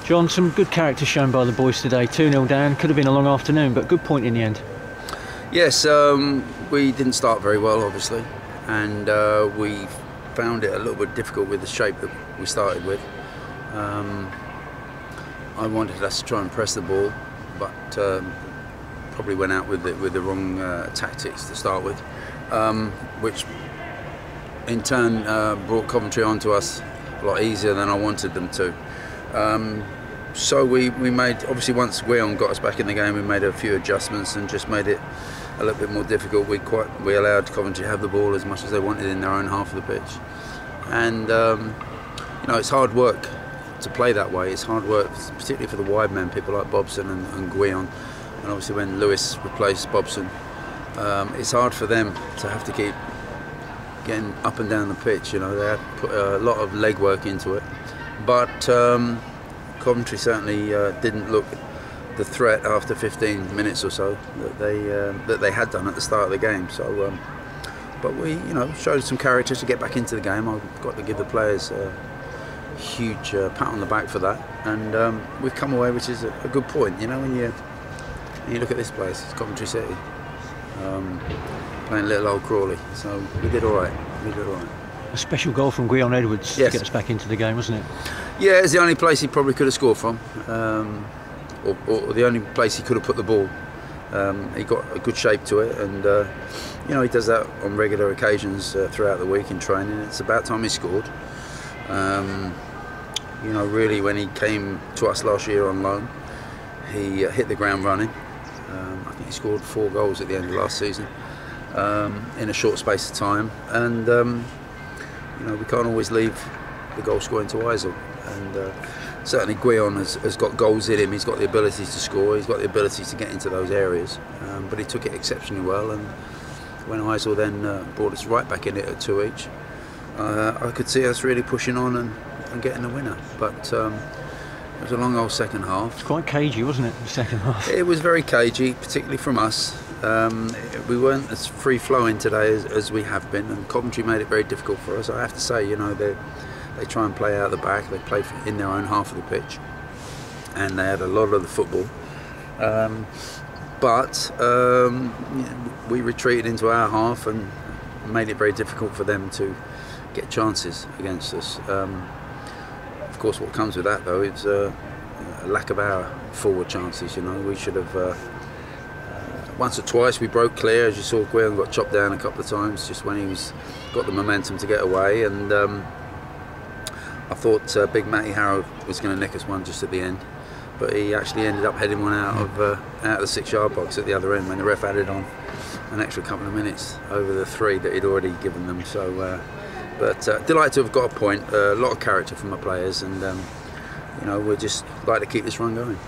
John, some good character shown by the boys today. 2-0 down, could have been a long afternoon, but good point in the end. Yes, we didn't start very well, obviously, and we found it a little bit difficult with the shape that we started with. I wanted us to try and press the ball, but probably went out with the wrong tactics to start with, which in turn brought Coventry onto us a lot easier than I wanted them to. So we made, obviously once Gregory got us back in the game, we made a few adjustments and just made it a little bit more difficult. We allowed Coventry to have the ball as much as they wanted in their own half of the pitch, and you know, it's hard work to play that way. It's hard work, particularly for the wide men, people like Bobson and Gregory, and obviously when Lewis replaced Bobson, it's hard for them to have to keep getting up and down the pitch. You know, they had to put a lot of legwork into it, but Coventry certainly didn't look the threat after 15 minutes or so that they had done at the start of the game. So, but we, you know, showed some character to get back into the game. I've got to give the players a huge pat on the back for that, and we've come away, which is a good point. You know, when you look at this place, it's Coventry City, playing little old Crawley. So we did all right. We did all right. A special goal from Gregory Edwards to get us back into the game, wasn't it? Yeah, it's the only place he probably could have scored from, or the only place he could have put the ball. He got a good shape to it, and you know, he does that on regular occasions throughout the week in training. It's about time he scored. You know, really, when he came to us last year on loan, he hit the ground running. I think he scored 4 goals at the end of last season in a short space of time, and you know, we can't always leave the goal scoring to Eisel, and certainly Gregory has got goals in him. He's got the ability to score, he's got the ability to get into those areas, but he took it exceptionally well, and when Eisel then brought us right back in it at 2 each, I could see us really pushing on and getting the winner. But it was a long old second half. It's quite cagey, wasn't it, the second half? It was very cagey, particularly from us. We weren't as free-flowing today as we have been, and Coventry made it very difficult for us. I have to say, you know, they try and play out the back, they play in their own half of the pitch, and they had a lot of the football. But we retreated into our half and made it very difficult for them to get chances against us. Of course, what comes with that, though, is a lack of our forward chances. You know, we should have once or twice we broke clear, as you saw. Gregory got chopped down a couple of times just when he got the momentum to get away, and I thought Big Matty Harrow was going to nick us one just at the end, but he actually ended up heading one out of the 6-yard box at the other end when the ref added on an extra couple of minutes over the 3 that he'd already given them. So, but delighted to have got a point. A lot of character from my players, and you know, we'd just like to keep this run going.